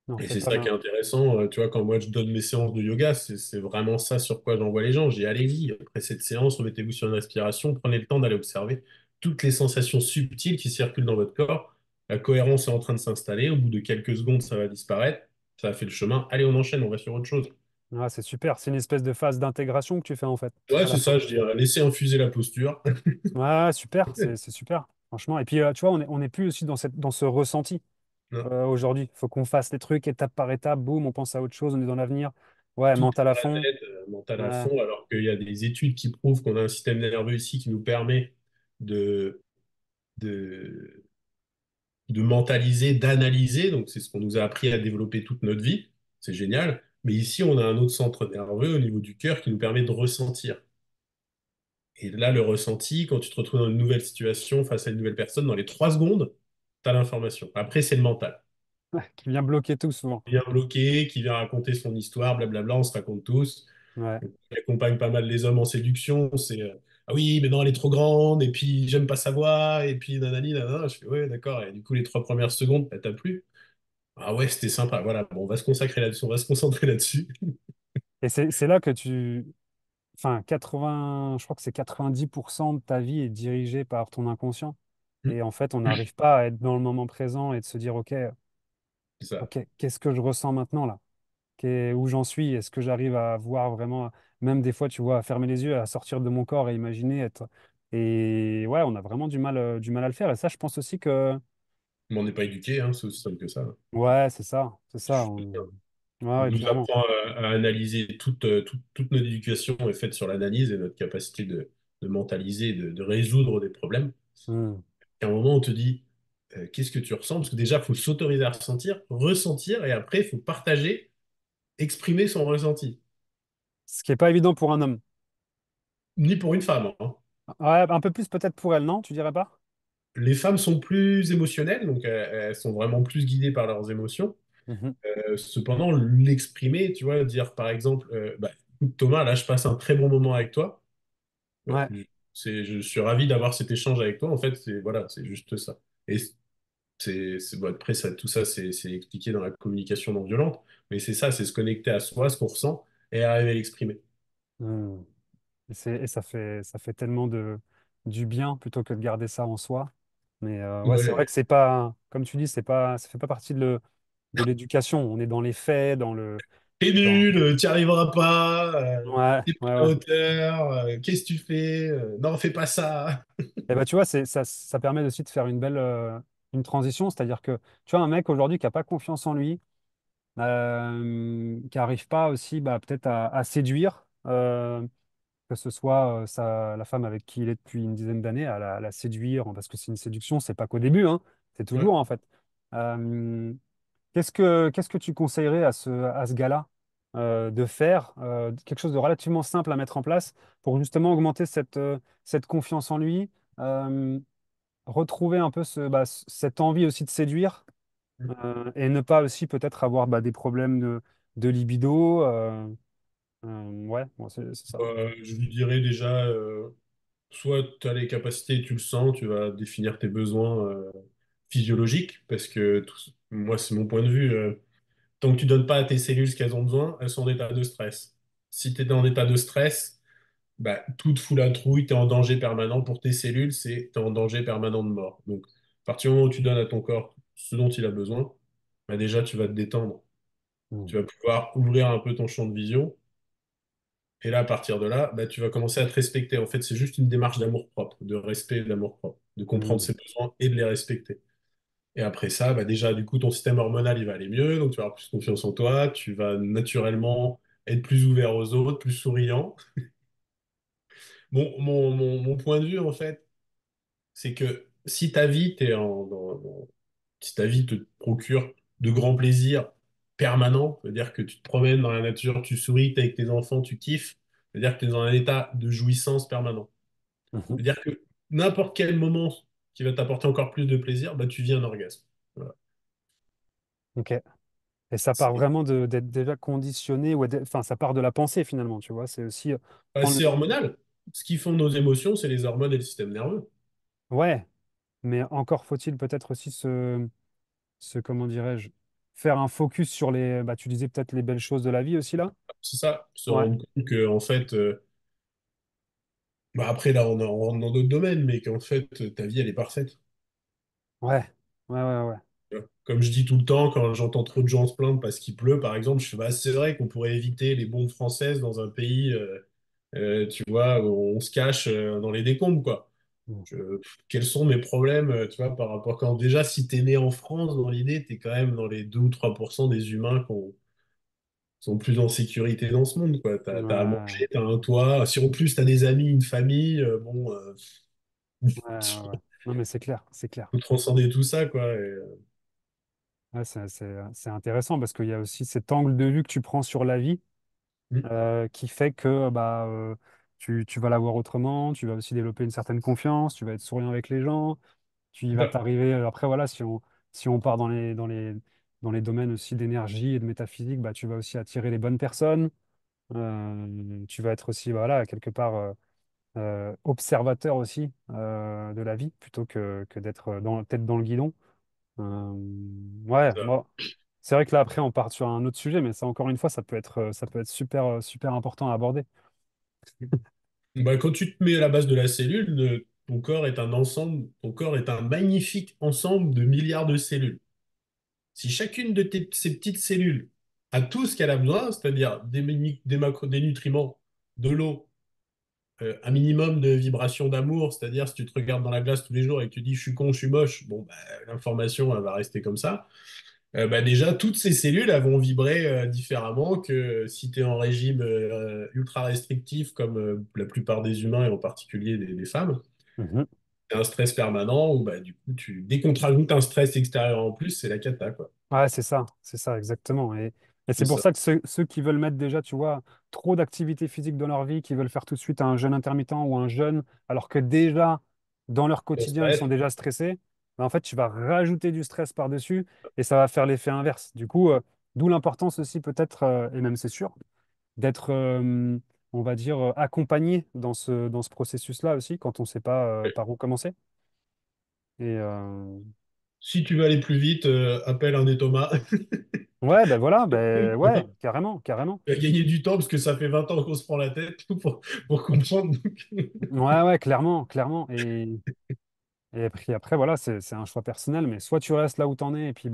Non, Et c'est c'est très ça qui bien. est intéressant, tu vois, quand moi je donne mes séances de yoga, c'est vraiment ça sur quoi j'envoie les gens. J'ai allez-y, après cette séance, remettez-vous sur une respiration, prenez le temps d'aller observer toutes les sensations subtiles qui circulent dans votre corps. La cohérence est en train de s'installer, au bout de quelques secondes, ça va disparaître, ça a fait le chemin. Allez, on enchaîne, on va sur autre chose. Ah, c'est super. C'est une espèce de phase d'intégration que tu fais en fait Ouais, à la c'est fin. ça, je dirais. Laissez infuser la posture. Ouais, ouais, super. C'est super. Franchement. Et puis, tu vois, on est plus aussi dans ce ressenti Non, aujourd'hui. Il faut qu'on fasse les trucs étape par étape. Boum, on pense à autre chose. On est dans l'avenir. Ouais, tout est mental à dans la fond. tête, mental à Ouais. fond, alors qu'il y a des études qui prouvent qu'on a un système nerveux ici qui nous permet de, de, de mentaliser, d'analyser. Donc, c'est ce qu'on nous a appris à développer toute notre vie. C'est génial. Mais ici, on a un autre centre nerveux au niveau du cœur qui nous permet de ressentir. Et là, le ressenti, quand tu te retrouves dans une nouvelle situation face à une nouvelle personne, dans les 3 secondes, tu as l'information. Après, c'est le mental. Ouais, qui vient bloquer tout souvent. Qui vient bloquer, qui vient raconter son histoire, blablabla, on se raconte tous. Ouais. J'accompagne pas mal les hommes en séduction. C'est ah oui, mais non, elle est trop grande, et puis j'aime pas sa voix, et puis nanani, nanana. Je fais ouais, d'accord. Et du coup, les 3 premières secondes, bah, t'as plu. Ah ouais, c'était sympa. Voilà, bon, on va se consacrer là-dessus, on va se concentrer là-dessus. Et c'est là que enfin, 80, je crois que c'est 90% de ta vie est dirigée par ton inconscient. Et en fait, on n'arrive pas à être dans le moment présent et de se dire, C'est ça. OK, qu'est-ce que je ressens maintenant là? Où j'en suis? Est-ce que j'arrive à voir vraiment, même des fois, tu vois, à fermer les yeux, à sortir de mon corps et imaginer être. Et ouais, on a vraiment du mal à le faire. Et ça, je pense aussi que, Mais on n'est pas éduqué, hein, c'est aussi simple que ça. ouais, c'est ça, c'est ça. Ouais, On ouais, nous clairement. apprend à analyser toute notre éducation est faite sur l'analyse et notre capacité de mentaliser, de résoudre des problèmes. Hmm. Et à un moment, on te dit, qu'est-ce que tu ressens? Parce que déjà, il faut s'autoriser à ressentir, et après, il faut partager, exprimer son ressenti. Ce qui est pas évident pour un homme. Ni pour une femme, hein. Ouais, un peu plus peut-être pour elle, non? Tu dirais pas? Les femmes sont plus émotionnelles, donc elles sont vraiment plus guidées par leurs émotions. Mhm. Cependant, l'exprimer, tu vois, dire par exemple, bah, écoute, Thomas, là, je passe un très bon moment avec toi. Ouais. Je suis ravi d'avoir cet échange avec toi. En fait, c'est voilà, c'est juste ça. Et bon, après, tout ça, c'est expliqué dans la communication non violente, mais c'est ça, c'est se connecter à soi, ce qu'on ressent, et arriver à l'exprimer. Hmm. Et ça fait tellement du bien plutôt que de garder ça en soi. Mais ouais, c'est vrai Ouais. que c'est pas, comme tu dis, ça fait pas partie de l'éducation. On est dans les faits, T'es dans... nul, t'y arriveras pas, Ouais, t'es pas ouais, à la ouais. hauteur, qu'est-ce que tu fais? Non, fais pas ça. Et bah, tu vois, ça permet aussi de faire une transition. C'est-à-dire que, tu vois, un mec aujourd'hui qui a pas confiance en lui, qui arrive pas aussi, bah, peut-être à séduire, que ce soit la femme avec qui il est depuis une dizaine d'années, à la séduire, parce que c'est une séduction, c'est pas qu'au début, hein, c'est Ouais. toujours en fait. Euh, qu'est-ce que tu conseillerais à ce gars-là de faire, quelque chose de relativement simple à mettre en place pour justement augmenter cette confiance en lui, euh, retrouver un peu cette envie aussi de séduire et ne pas aussi peut-être avoir bah, des problèmes de libido. Ouais, bon, c'est ça. Je lui dirais déjà, soit tu as les capacités, tu le sens, tu vas définir tes besoins physiologiques, parce que moi, c'est mon point de vue. Tant que tu donnes pas à tes cellules ce qu'elles ont besoin, elles sont en état de stress. Si tu es en état de stress, bah, tout te fout la trouille, tu es en danger permanent pour tes cellules, tu es en danger permanent de mort. Donc, à partir du moment où tu donnes à ton corps ce dont il a besoin, bah, déjà, tu vas te détendre. Mm. Tu vas pouvoir ouvrir un peu ton champ de vision. Et là, à partir de là, bah, tu vas commencer à te respecter. En fait, c'est juste une démarche d'amour-propre, de respect et d'amour-propre, de comprendre Mm. ses besoins et de les respecter. Et après ça, bah déjà, du coup, ton système hormonal, il va aller mieux, donc tu vas avoir plus confiance en toi, tu vas naturellement être plus ouvert aux autres, plus souriant. Mon point de vue, en fait, c'est que si ta vie, si ta vie te procure de grands plaisirs permanents, c'est-à-dire que tu te promènes dans la nature, tu souris, t'es avec tes enfants, tu kiffes, c'est-à-dire que tu es dans un état de jouissance permanent. Mhm. C'est-à-dire que n'importe quel moment qui va t'apporter encore plus de plaisir, bah, tu vis un orgasme. Voilà. Ok. Et ça part C'est vraiment d'être déjà conditionné, enfin, ça part de la pensée finalement, tu vois. C'est aussi prendre c'est le. hormonal. Ce qui font nos émotions, c'est les hormones et le système nerveux. Ouais, mais encore faut-il peut-être aussi comment dirais-je, faire un focus sur bah, tu disais peut-être les belles choses de la vie aussi là? C'est ça, se Ouais, rendre compte que, en fait, bah après, là, on rentre dans d'autres domaines, mais qu'en fait, ta vie, elle est parfaite. ouais, ouais. Comme je dis tout le temps, quand j'entends trop de gens se plaindre parce qu'il pleut, par exemple, je fais, bah, c'est vrai qu'on pourrait éviter les bombes françaises dans un pays, tu vois, où on se cache dans les décombres, quoi. Mm. Quels sont mes problèmes, tu vois, par rapport quand déjà, si t'es né en France, dans l'idée, t'es quand même dans les 2 ou 3% des humains qui sont plus en sécurité dans ce monde, quoi. T'as à Ouais, manger, t'as un toit. Si en plus t'as des amis, une famille, bon, ouais. Non mais c'est clair, c'est clair. faut transcender tout ça, quoi. Ouais, c'est intéressant parce qu'il y a aussi cet angle de vue que tu prends sur la vie Mm, qui fait que bah, tu vas la voir autrement, tu vas aussi développer une certaine confiance, tu vas être souriant avec les gens, tu y c'est vas ça. t'arriver. Après, voilà, si on part dans les domaines aussi d'énergie et de métaphysique, bah, tu vas aussi attirer les bonnes personnes. Tu vas être aussi, voilà, quelque part observateur aussi de la vie plutôt que d'être tête dans le guidon. Ouais, C'est ça. moi, c'est vrai que là, après, on part sur un autre sujet, mais ça, encore une fois, ça peut être super, super important à aborder. Bah, quand tu te mets à la base de la cellule, ton corps est un ensemble, ton corps est un magnifique ensemble de milliards de cellules. Si chacune de ces petites cellules a tout ce qu'elle a besoin, c'est-à-dire des nutriments, de l'eau, un minimum de vibrations d'amour, c'est-à-dire si tu te regardes dans la glace tous les jours et que tu dis je suis con, je suis moche, bon, bah, l'information elle va rester comme ça. Bah, déjà, toutes ces cellules elles vont vibrer différemment que si tu es en régime ultra restrictif, comme la plupart des humains et en particulier des femmes. Mhm. C'est un stress permanent où bah, du coup, dès qu'on te rajoute un stress extérieur en plus, c'est la cata, quoi. Ouais, c'est ça, exactement. Et c'est C'est pour ça. ça que ceux qui veulent mettre déjà, tu vois, trop d'activité physique dans leur vie, qui veulent faire tout de suite un jeûne intermittent ou un jeûne, alors que déjà, dans leur On quotidien, ils sont stresse. déjà stressés, bah, en fait, tu vas rajouter du stress par-dessus et ça va faire l'effet inverse. Du coup, d'où l'importance aussi, peut-être, et même c'est sûr, d'être, on va dire, accompagné dans ce processus-là aussi, quand on ne sait pas par où commencer. Et Si tu veux aller plus vite, appelle un des Thomas. ouais, ben voilà, ben ouais, carrément, carrément. Tu vas gagner du temps parce que ça fait 20 ans qu'on se prend la tête pour comprendre. Ouais, ouais, clairement, clairement. Et puis après, voilà, c'est un choix personnel, mais soit tu restes là où tu en es, et puis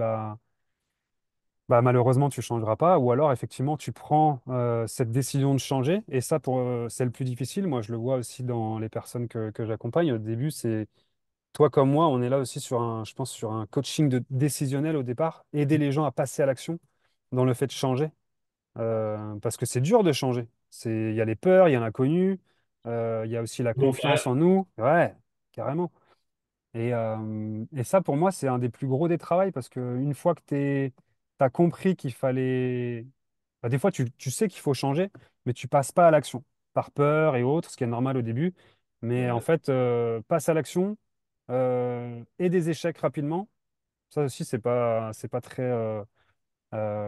bah, malheureusement, tu ne changeras pas, ou alors effectivement, tu prends cette décision de changer, et ça, c'est le plus difficile. Moi, je le vois aussi dans les personnes que j'accompagne. Au début, c'est toi comme moi, on est là aussi je pense, sur un coaching décisionnel au départ, aider les gens à passer à l'action dans le fait de changer. Parce que c'est dur de changer. Il y a les peurs, il y a l'inconnu, il y a aussi la Donc, confiance en nous. Ouais, carrément. Et ça, pour moi, c'est un des plus gros des travails parce qu'une fois que tu as compris qu'il fallait. Bah, des fois, tu sais qu'il faut changer, mais tu passes pas à l'action par peur et autres, ce qui est normal au début. Mais en fait, passe à l'action et des échecs rapidement. Ça aussi, c'est pas très.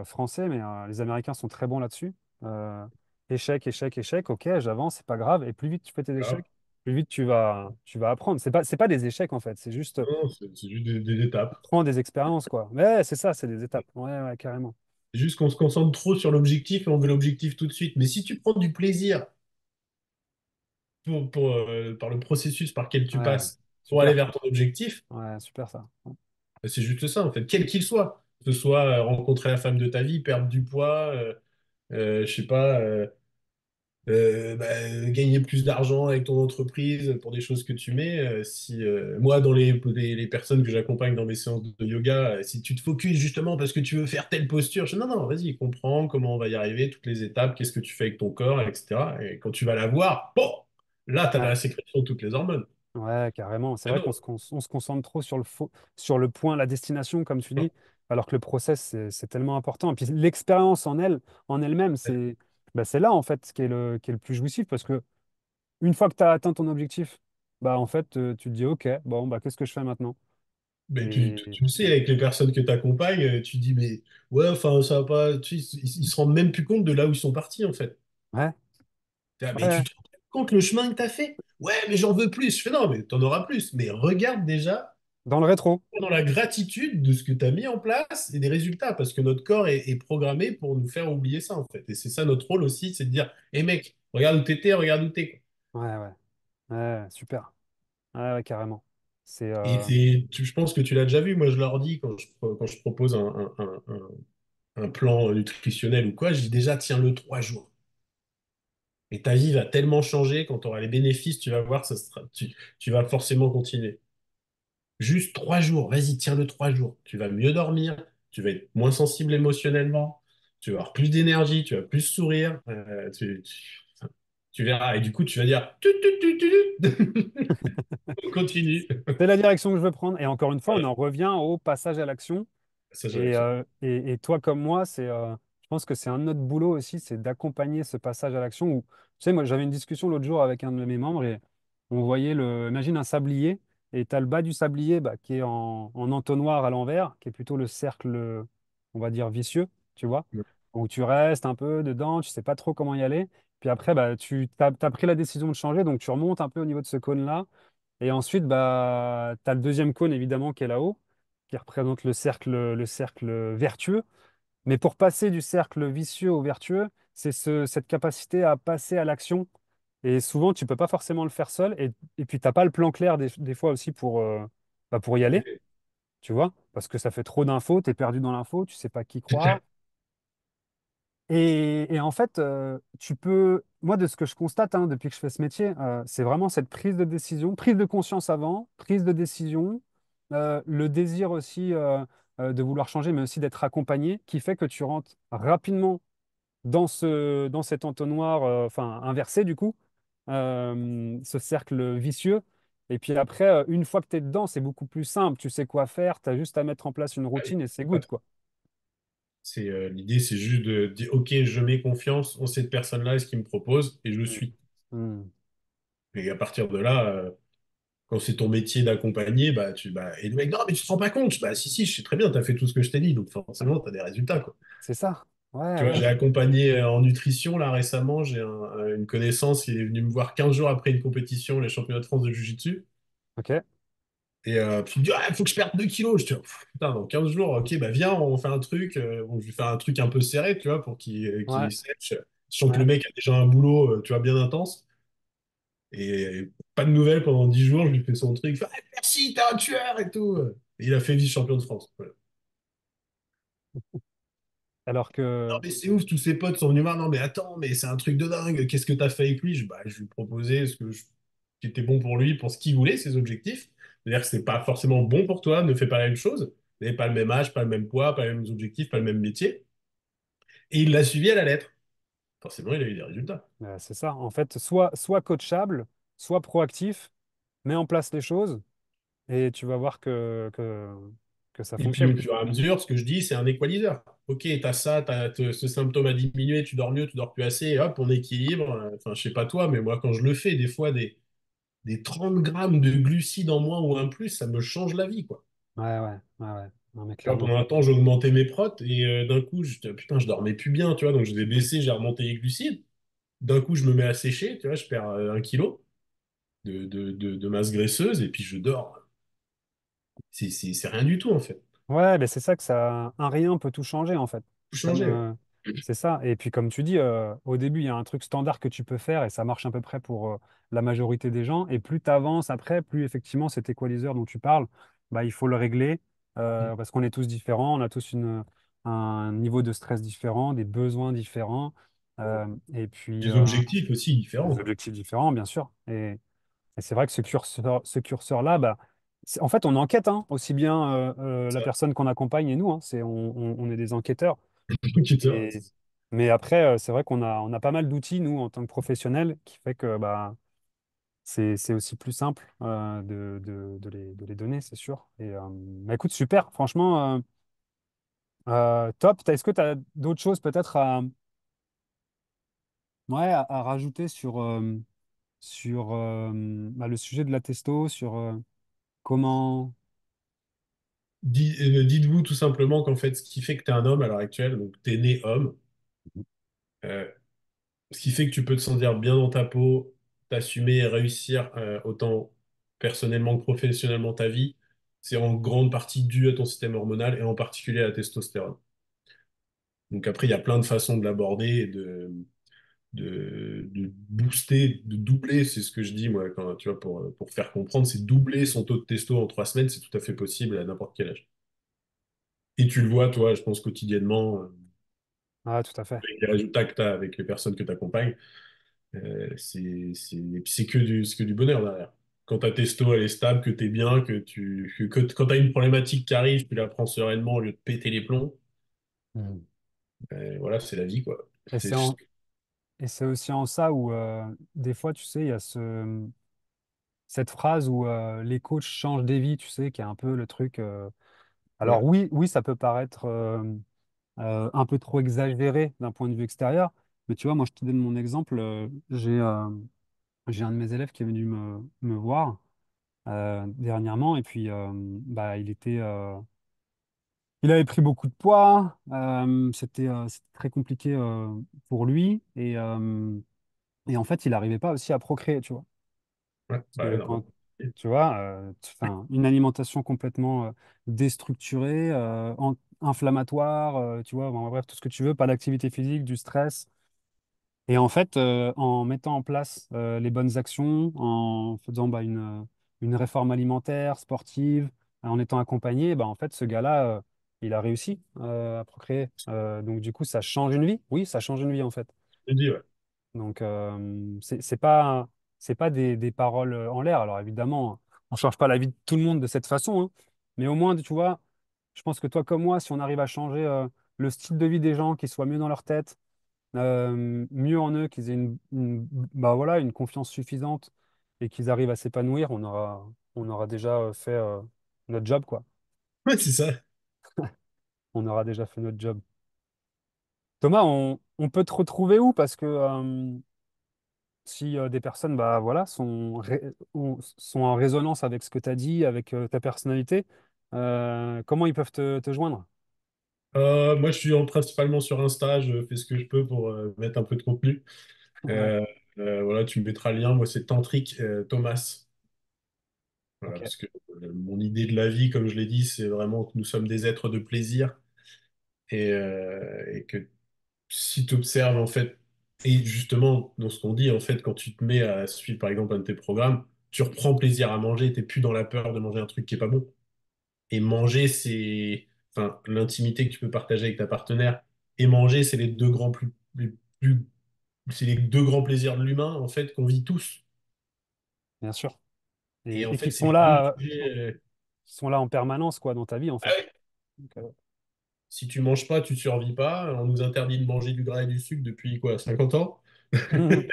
Français, mais les Américains sont très bons là-dessus. Euh, Échec, échec, échec, ok, j'avance, c'est pas grave. Et plus vite tu fais tes voilà. échecs, plus vite tu vas apprendre. C'est pas des échecs en fait, c'est juste Non, c'est juste des étapes. prends des expériences, quoi. Mais c'est ça, c'est des étapes. Ouais, ouais, carrément. C'est juste qu'on se concentre trop sur l'objectif et on veut l'objectif tout de suite. Mais si tu prends du plaisir par le processus par lequel tu Ouais, passes pour aller super. vers ton objectif, Ouais, super ça. c'est juste ça, en fait, quel qu'il soit. Que ce soit rencontrer la femme de ta vie, perdre du poids, je sais pas, Gagner plus d'argent avec ton entreprise pour des choses que tu mets. Si moi, dans les personnes que j'accompagne dans mes séances de yoga, si tu te focuses justement parce que tu veux faire telle posture, non, non, vas-y, comprends comment on va y arriver, toutes les étapes, qu'est-ce que tu fais avec ton corps, etc. Et quand tu vas la voir, bon, là, tu as Ouais, la sécrétion de toutes les hormones. ouais, carrément. C'est Ah vrai non, on se concentre trop sur sur le point, la destination, comme tu dis, alors que le process, c'est tellement important. Et puis l'expérience en elle-même, c'est là, en fait, qui est le plus jouissif, parce que une fois que tu as atteint ton objectif, bah, en fait, tu te dis, OK, bon, bah, qu'est-ce que je fais maintenant? mais Et tu le sais, avec les personnes que tu accompagnes, tu dis, mais ouais, enfin, ça va pas. Ils se rendent même plus compte de là où ils sont partis, en fait. ouais, Ah, mais ouais, tu te rends compte le chemin que tu as fait? Ouais, mais j'en veux plus. Je fais non, mais t'en auras plus. Mais regarde déjà dans le rétro. dans la gratitude de ce que tu as mis en place et des résultats, parce que notre corps est programmé pour nous faire oublier ça, en fait. Et c'est ça notre rôle aussi, c'est de dire, hé mec, regarde où t'étais, regarde où t'es, quoi. Ouais, ouais, ouais, super. Ouais, ouais, carrément. C'est Et je pense que tu l'as déjà vu, moi je leur dis quand je propose un plan nutritionnel ou quoi, je dis déjà, tiens-le 3 jours. Et ta vie va tellement changer quand tu auras les bénéfices, tu vas voir, tu vas forcément continuer. Juste 3 jours, vas-y, tiens-le 3 jours. Tu vas mieux dormir, tu vas être moins sensible émotionnellement, tu vas avoir plus d'énergie, tu vas plus sourire, tu verras. Et du coup, tu vas dire, on continue. c'est la direction que je veux prendre. Et encore une fois, on Voilà, en revient au passage à l'action. passage à l'action. Et toi comme moi, je pense que c'est un autre boulot aussi, c'est d'accompagner ce passage à l'action. Où, tu sais, moi j'avais une discussion l'autre jour avec un de mes membres et on voyait imagine un sablier et tu as le bas du sablier bah, qui est en entonnoir à l'envers, qui est plutôt le cercle, on va dire, vicieux, tu vois, où tu restes un peu dedans, tu sais pas trop comment y aller. Puis après, bah, t'as pris la décision de changer, donc tu remontes un peu au niveau de ce cône-là. Et ensuite, bah, tu as le deuxième cône, évidemment, qui est là-haut, qui représente le cercle vertueux. Mais pour passer du cercle vicieux au vertueux, c'est cette capacité à passer à l'action. Et souvent, tu peux pas forcément le faire seul. Et puis, t'as pas le plan clair des fois aussi pour y aller, tu vois, parce que ça fait trop d'infos, tu es perdu dans l'info, tu sais pas qui croire. Et en fait, moi, de ce que je constate depuis que je fais ce métier, c'est vraiment cette prise de décision, prise de conscience avant, prise de décision, le désir aussi de vouloir changer, mais aussi d'être accompagné, qui fait que tu rentres rapidement dans cet entonnoir, enfin inversé du coup, ce cercle vicieux. Et puis après, une fois que tu es dedans, c'est beaucoup plus simple, tu sais quoi faire, tu as juste à mettre en place une routine et c'est good, quoi. L'idée, c'est juste de dire, OK, je mets confiance en cette personne-là et ce qu'il me propose, et je Mm. suis. Mm. Et à partir de là, quand c'est ton métier d'accompagner, et le mec, non, mais tu te rends pas compte. Bah, si, si, je sais très bien, tu as fait tout ce que je t'ai dit, donc forcément, tu as des résultats, quoi. C'est ça. Ouais, Tu vois, ouais. j'ai accompagné en nutrition, là, récemment, une connaissance, il est venu me voir 15 jours après une compétition, les championnats de France de Jiu-Jitsu, Ok. et puis il me dit, ah, il faut que je perde 2 kilos. Je dis, putain, dans 15 jours, ok, bah viens, on fait un truc, bon, je vais faire un truc un peu serré, tu vois, pour Ouais, qu'il sèche, sachant que le ouais. mec a déjà un boulot, tu vois, bien intense. Et pas de nouvelles pendant 10 jours, je lui fais son truc. Il fait, ah, merci, t'es un tueur et tout. Et il a fait vice-champion de France. Voilà. Alors Non, que, mais c'est ouf, tous ses potes sont venus voir. Non, mais attends, mais c'est un truc de dingue. Qu'est-ce que t'as fait avec lui? Je lui proposais qui était bon pour lui, pour ce qu'il voulait, ses objectifs. C'est-à-dire que c'est pas forcément bon pour toi, ne fais pas la même chose. Vous n'avez pas le même âge, pas le même poids, pas les mêmes objectifs, pas le même métier. Et il l'a suivi à la lettre. Forcément, il a eu des résultats. c'est ça. En fait, soit coachable, soit proactif, mets en place les choses et tu vas voir que ça Et puis, fonctionne. au fur et à mesure, ce que je dis, c'est un équaliseur. Ok, t'as ça, ce symptôme a diminué, tu dors mieux, tu dors plus assez, et hop, on équilibre. Enfin, je sais pas toi, mais moi, quand je le fais, des fois, des 30 grammes de glucides en moins ou un plus, ça me change la vie, quoi. Ouais, ouais, ouais, ouais. Non, mais Tu vois, clairement. pendant un temps, j'augmentais mes protes, et d'un coup, putain, je dormais plus bien, tu vois, donc je les ai baissés, j'ai remonté les glucides. D'un coup, je me mets à sécher, tu vois, je perds 1 kilo de masse graisseuse, et puis je dors. C'est rien du tout, en fait. Ouais, mais c'est ça un rien peut tout changer en fait. Tout Comme changer, ouais. c'est ça. Et puis comme tu dis, au début, il y a un truc standard que tu peux faire et ça marche à peu près pour la majorité des gens. Et plus tu avances après, plus effectivement cet equalizer dont tu parles, bah, il faut le régler parce qu'on est tous différents, on a tous un niveau de stress différent, des besoins différents. Et puis, Des objectifs aussi différents, des quoi. objectifs différents, bien sûr. Et c'est vrai que ce curseur-là, bah, en fait, on enquête, hein, aussi bien la Ça, personne qu'on accompagne et nous, hein, on est des enquêteurs. enquêteur, Et, mais après, c'est vrai on a pas mal d'outils, nous, en tant que professionnels, qui fait que bah, c'est aussi plus simple de les donner, c'est sûr. Et bah, écoute, super, franchement, top. Est-ce que tu as d'autres choses peut-être ouais, à rajouter sur bah, le sujet de la testo, sur comment... Dites-vous tout simplement qu'en fait, ce qui fait que tu es un homme à l'heure actuelle, donc tu es né homme, euh, ce qui fait que tu peux te sentir bien dans ta peau, t'assumer et réussir autant personnellement que professionnellement ta vie, c'est en grande partie dû à ton système hormonal et en particulier à la testostérone. Donc après, il y a plein de façons de l'aborder et de booster, de doubler, c'est ce que je dis moi, quand, tu vois, pour faire comprendre, c'est doubler son taux de testo en 3 semaines, c'est tout à fait possible à n'importe quel âge. Et tu le vois, toi, je pense quotidiennement, Ah, tout à fait. avec les résultats que tu as avec les personnes que tu accompagnes. Et puis c'est que du bonheur derrière. Quand ta testo elle est stable, que tu es bien, quand tu as une problématique qui arrive, tu la prends sereinement au lieu de péter les plombs, Mm. voilà, c'est la vie, quoi. Et C'est c'est juste- et c'est aussi en ça où, des fois, tu sais, il y a cette phrase où les coachs changent des vies, tu sais, qui est un peu le truc. Alors ouais. oui, oui, ça peut paraître un peu trop exagéré d'un point de vue extérieur, mais tu vois, moi, je te donne mon exemple. J'ai un de mes élèves qui est venu me voir dernièrement, et puis bah, il avait pris beaucoup de poids. C'était très compliqué pour lui, et en fait, il n'arrivait pas aussi à procréer, tu vois. Ouais, Parce bah, que ouais, normal. quand, tu vois, enfin, une alimentation complètement déstructurée, inflammatoire, tu vois, bon, bref, tout ce que tu veux, pas d'activité physique, du stress. Et en fait, en mettant en place les bonnes actions, en faisant bah, une réforme alimentaire, sportive, en étant accompagné, bah, en fait, ce gars-là, il a réussi à procréer. Donc, du coup, ça change une vie. Oui, ça change une vie, en fait. Je te dis, ouais. Donc, c'est pas des paroles en l'air. Alors, évidemment, on change pas la vie de tout le monde de cette façon, hein. Mais au moins, tu vois, je pense que toi comme moi, si on arrive à changer le style de vie des gens, qu'ils soient mieux dans leur tête, mieux en eux, qu'ils aient bah voilà, une confiance suffisante et qu'ils arrivent à s'épanouir, on aura déjà fait notre job, quoi. Ouais, c'est ça. On aura déjà fait notre job. Thomas, on peut te retrouver où? Parce que si des personnes bah, voilà, sont en résonance avec ce que tu as dit, avec ta personnalité, comment ils peuvent te joindre? Moi, je suis principalement sur Insta, je fais ce que je peux pour mettre un peu de contenu. Ouais, Euh, voilà, tu me mettras le lien. Moi, c'est Tantric Thomas. Voilà, ok, parce que mon idée de la vie, comme je l'ai dit, c'est vraiment que nous sommes des êtres de plaisir et que si tu observes, en fait, et justement, dans ce qu'on dit, en fait, quand tu te mets à suivre, par exemple, un de tes programmes, tu reprends plaisir à manger, t'es plus dans la peur de manger un truc qui est pas bon. Et manger, c'est, enfin, l'intimité que tu peux partager avec ta partenaire et manger, c'est c'est les deux grands plaisirs de l'humain, en fait, qu'on vit tous. bien sûr. Et en Et qui fait, c'est les deux sujets. sont là en permanence, quoi, dans ta vie, en Ah fait. ouais, Donc, si tu manges pas, tu survis pas. On nous interdit de manger du gras et du sucre depuis quoi, 50 ans?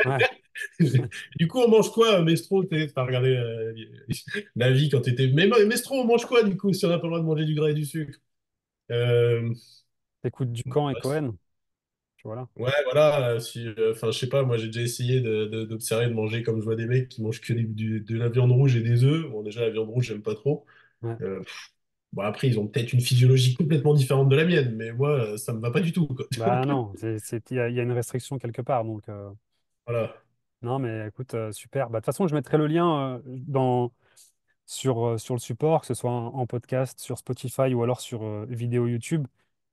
ouais. Du coup, on mange quoi, Mestro? T'as regardé la vie quand t'étais. Mais Mestro, on mange quoi, du coup, si on n'a pas le droit de manger du gras et du sucre? Euh, T'écoutes Ducamp et Cohen, tu vois là. Ouais, voilà, si, enfin, je sais pas, moi j'ai déjà essayé d'observer, de manger comme je vois des mecs qui mangent que de la viande rouge et des œufs. Bon, déjà, la viande rouge, j'aime pas trop. Ouais. Bon, après, ils ont peut-être une physiologie complètement différente de la mienne, mais moi, ça me va pas du tout, quoi. Bah non, il y a une restriction quelque part. Donc, Voilà. non, mais écoute, super. Bah, de toute façon, je mettrai le lien sur le support, que ce soit en podcast, sur Spotify ou alors sur vidéo YouTube.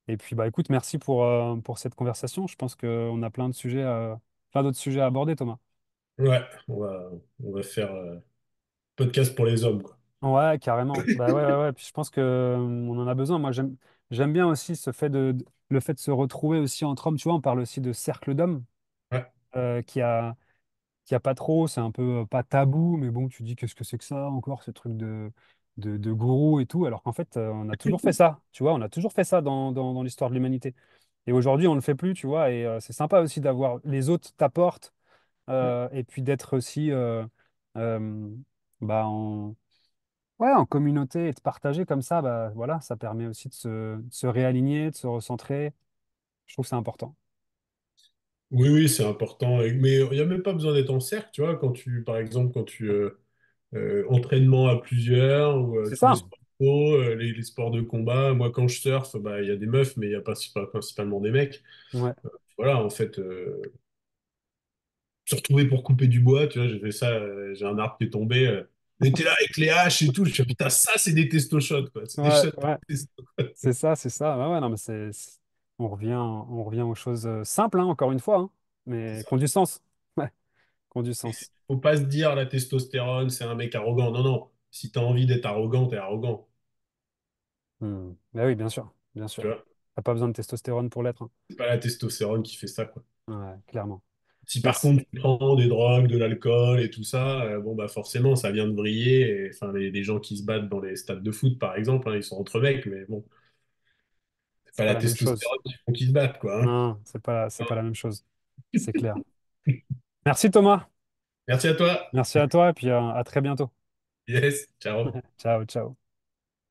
Et puis, bah, écoute, merci pour cette conversation. Je pense qu'on a plein d'autres sujets à aborder, Thomas. Ouais, on va faire podcast pour les hommes, quoi. Ouais, carrément. Bah ouais, ouais, ouais. Puis je pense que on en a besoin. Moi, j'aime bien aussi le fait de se retrouver aussi entre hommes. Tu vois, on parle aussi de cercle d'hommes. qui a pas trop, c'est un peu pas tabou, mais bon, tu dis qu'est-ce que c'est que ça encore, ce truc de gourou et tout, alors qu'en fait, on a toujours fait ça, tu vois, on a toujours fait ça dans l'histoire de l'humanité. Et aujourd'hui, on ne le fait plus, tu vois, et c'est sympa aussi d'avoir les autres t'apportent, et puis d'être aussi euh, bah, ouais, en communauté et de partager comme ça, bah, voilà, ça permet aussi de se réaligner, de se recentrer. Je trouve que c'est important. Oui, oui, c'est important. Mais il n'y a même pas besoin d'être en cercle, tu vois, quand tu, par exemple, quand tu entraînement à plusieurs ou C'est tous les ça. sports co, les sports de combat. Moi, quand je surfe, bah, il y a des meufs, mais il n'y a pas principalement des mecs. Ouais. Voilà, en fait, se retrouver pour couper du bois, tu vois, j'ai fait ça, j'ai un arbre qui est tombé. On était là avec les haches et tout. Je suis putain, ça, c'est des testo shots, quoi. C'est des Ouais, shots par ouais. testo. C'est ça, c'est ça. Ouais, ouais, non, mais on revient aux choses simples, hein, encore une fois, hein, mais qui ont du sens. Ouais, qui ont du Et sens. faut pas se dire la testostérone, c'est un mec arrogant. Non, non. Si t'as envie d'être arrogant, t'es arrogant. Hmm. Bah oui, bien sûr, bien Tu sûr. vois, T'as pas besoin de testostérone pour l'être, hein. c'est pas la testostérone qui fait ça, quoi. Ouais, clairement. Si par Merci. contre tu prends des drogues, de l'alcool et tout ça, bon bah forcément ça vient de vriller. Enfin, les gens qui se battent dans les stades de foot, par exemple, hein, ils sont entre mecs, mais bon, c'est C'est pas pas la la même chose. testostérone qui font qu'ils se battent, quoi. Non, c'est pas la même chose. C'est clair. Merci Thomas. Merci à toi. Merci à toi et puis à très bientôt. Yes, ciao. Ciao, ciao.